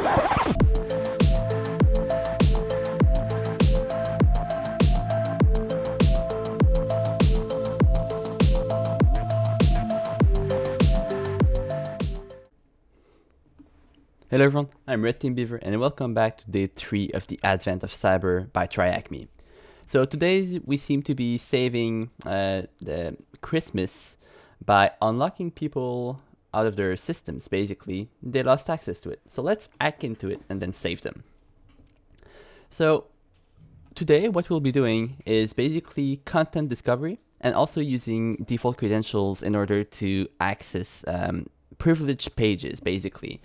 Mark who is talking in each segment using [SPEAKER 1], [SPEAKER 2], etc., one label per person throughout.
[SPEAKER 1] Hello everyone, I'm Red Team Beaver and welcome back to day 3 of the Advent of Cyber by TryHackMe. So today we seem to be saving the Christmas by unlocking people out of their systems, basically. They lost access to it. So let's hack into it and then save them. So today what we'll be doing is basically content discovery and also using default credentials in order to access privileged pages, basically.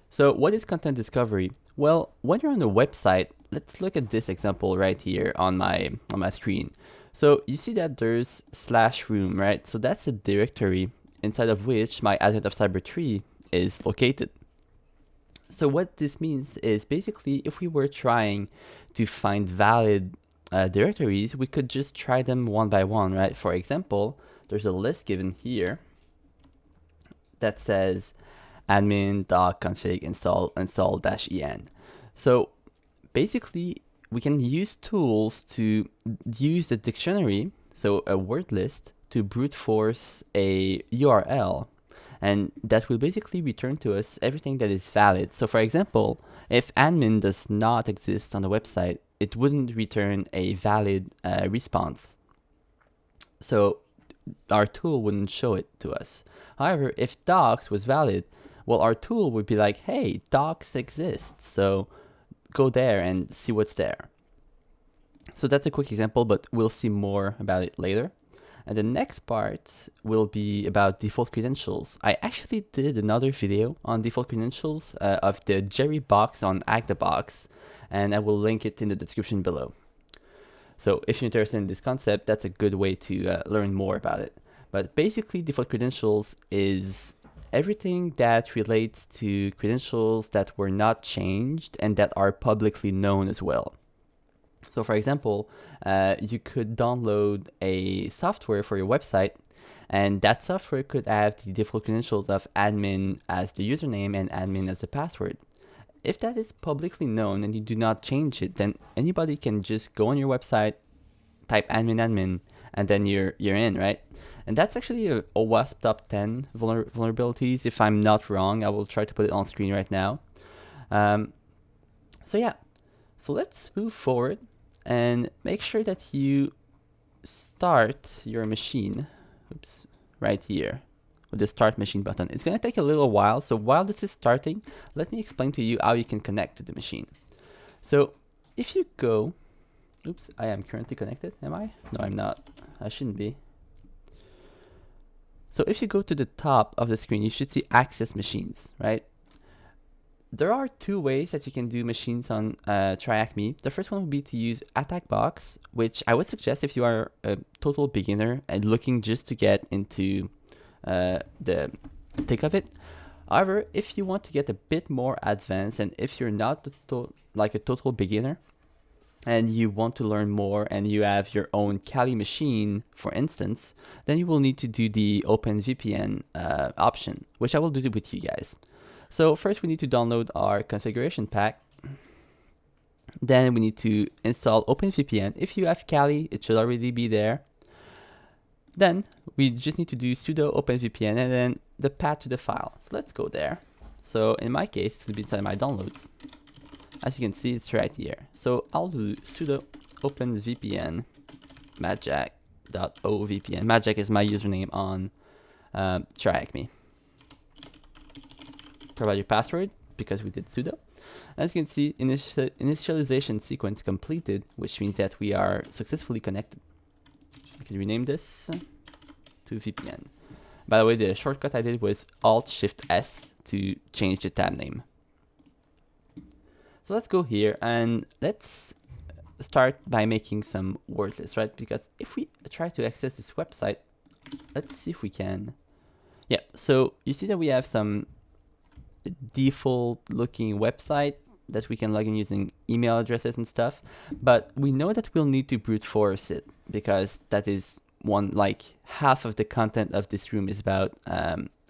[SPEAKER 1] So what is content discovery? Well, when you're on a website, let's look at this example right here on my screen. So you see that there's /room, right? So that's a directory inside of which my Advent of Cyber tree is located. So what this means is basically if we were trying to find valid directories, we could just try them one by one, right? For example, there's a list given here that says admin.config install-en. So basically we can use tools to use the dictionary, so a word list, to brute force a URL, and that will basically return to us everything that is valid. So for example, if admin does not exist on the website, it wouldn't return a valid response. So our tool wouldn't show it to us. However, if docs was valid, well, our tool would be like, hey, docs exist, so go there and see what's there. So that's a quick example, but we'll see more about it later. And the next part will be about default credentials. I actually did another video on default credentials of the Jerry box on ActaBox, and I will link it in the description below. So if you're interested in this concept, that's a good way to learn more about it. But basically, default credentials is everything that relates to credentials that were not changed and that are publicly known as well. So for example, you could download a software for your website, and that software could have the default credentials of admin as the username and admin as the password. If that is publicly known and you do not change it, then anybody can just go on your website, type admin, and then you're in, right? And that's actually a OWASP top 10 vulnerabilities. If I'm not wrong, I will try to put it on screen right now. So yeah, so let's move forward and make sure that you start your machine, right here with the start machine button. It's gonna take a little while, so while this is starting, let me explain to you how you can connect to the machine. So if you go, I am currently connected, am I? No, I'm not, I shouldn't be. So if you go to the top of the screen, you should see access machines, right? There are two ways that you can do machines on TryHackMe. The first one would be to use attack box, which I would suggest if you are a total beginner and looking just to get into the thick of it. However, if you want to get a bit more advanced, and if you're not like a total beginner, and you want to learn more and you have your own Kali machine, for instance, then you will need to do the OpenVPN option, which I will do with you guys. So first we need to download our configuration pack. Then we need to install OpenVPN. If you have Kali, it should already be there. Then we just need to do sudo OpenVPN and then the path to the file. So let's go there. So in my case, it's going to be inside my downloads. As you can see, it's right here. So I'll do sudo openvpn majak.ovpn. Majak is my username on TryHackMe. Provide your password because we did sudo. As you can see, initialization sequence completed, which means that we are successfully connected. I can rename this to VPN. By the way, the shortcut I did was Alt-Shift-S to change the tab name. So let's go here and let's start by making some word lists, right? Because if we try to access this website, let's see if we can. Yeah, so you see that we have some default looking website that we can log in using email addresses and stuff, but we know that we'll need to brute force it because that is half of the content of this room is about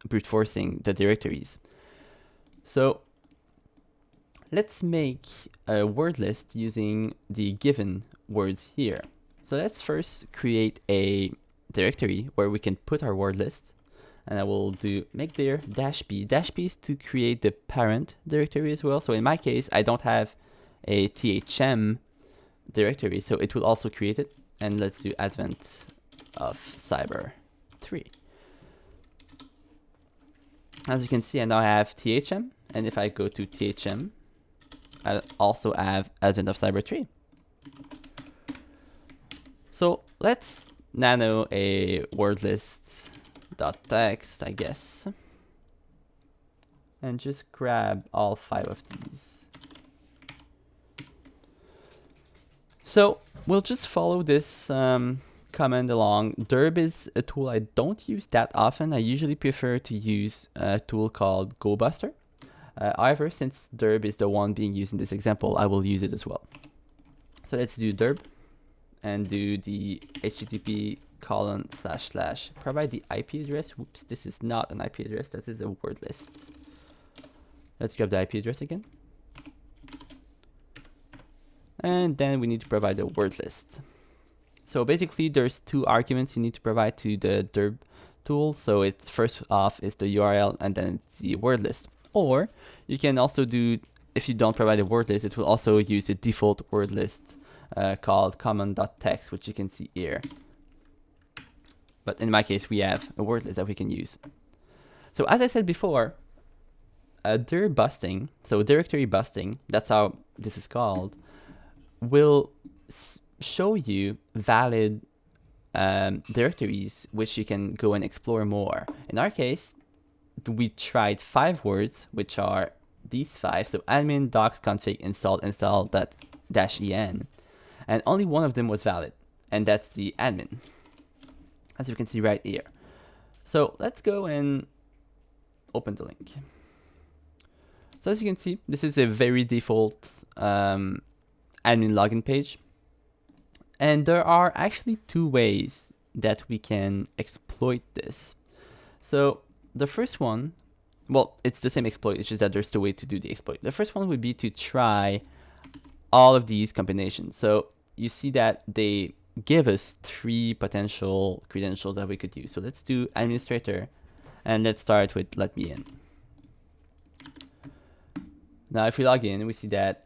[SPEAKER 1] brute forcing the directories. So let's make a word list using the given words here. So let's first create a directory where we can put our word list. And I will do make there -b. -b is to create the parent directory as well. So in my case, I don't have a THM directory, so it will also create it. And let's do advent of cyber 3. As you can see, I now have THM, and if I go to THM, I also have advent of cyber 3. So let's nano a word list .text, I guess, and just grab all 5 of these. So we'll just follow this command along. Dirb is a tool I don't use that often. I usually prefer to use a tool called GoBuster. However, since Dirb is the one being used in this example, I will use it as well. So let's do Dirb and do the HTTP : / provide the IP address. Whoops, this is not an IP address, that is a word list. Let's grab the IP address again. And then we need to provide a word list. So basically there's 2 arguments you need to provide to the Dirb tool. So it's first off is the URL and then it's the word list. Or you can also do, if you don't provide a word list, it will also use the default word list called common.text, which you can see here. But in my case, we have a word list that we can use. So as I said before, Dirbusting, so directory busting, that's how this is called, will show you valid directories which you can go and explore more. In our case, we tried 5 words, which are these 5. So admin docs config install -en, and only one of them was valid, and that's the admin, as you can see right here. So let's go and open the link. So as you can see, this is a very default admin login page. And there are actually 2 ways that we can exploit this. So the first one, well, it's the same exploit, it's just that there's 2 ways to do the exploit. The first one would be to try all of these combinations. So you see that they give us 3 potential credentials that we could use. So let's do administrator, and let's start with let me in. Now if we log in, we see that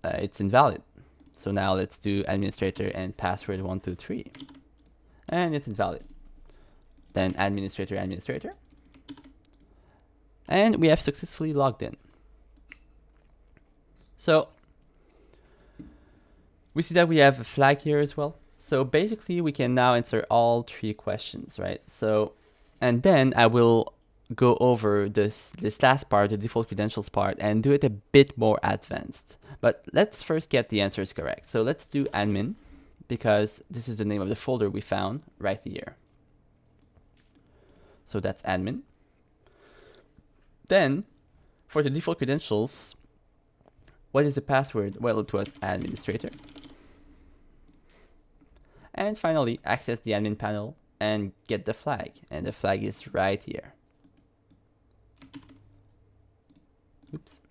[SPEAKER 1] it's invalid. So now let's do administrator and password 123, and it's invalid. Then administrator, and we have successfully logged in. So we see that we have a flag here as well. So basically we can now answer all 3 questions, right? So, and then I will go over this last part, the default credentials part, and do it a bit more advanced. But let's first get the answers correct. So let's do admin, because this is the name of the folder we found right here. So that's admin. Then for the default credentials, what is the password? Well, it was administrator. And finally, access the admin panel and get the flag. And the flag is right here. Oops.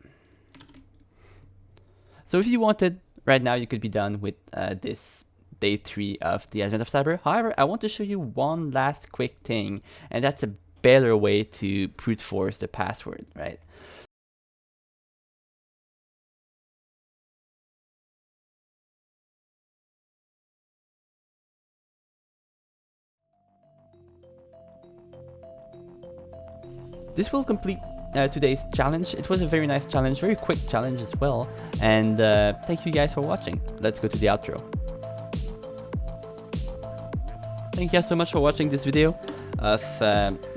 [SPEAKER 1] So if you wanted, right now you could be done with this day 3 of the Advent of Cyber. However, I want to show you one last quick thing, and that's a better way to brute force the password, right? This will complete today's challenge. It was a very nice challenge, very quick challenge as well. And thank you guys for watching. Let's go to the outro. Thank you guys so much for watching this video of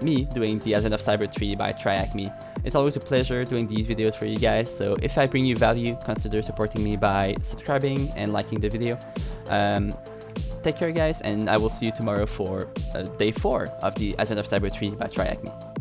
[SPEAKER 1] me doing the Advent of Cyber 3 by TryHackMe. It's always a pleasure doing these videos for you guys. So if I bring you value, consider supporting me by subscribing and liking the video. Take care guys, and I will see you tomorrow for day 4 of the Advent of Cyber 3 by TryHackMe.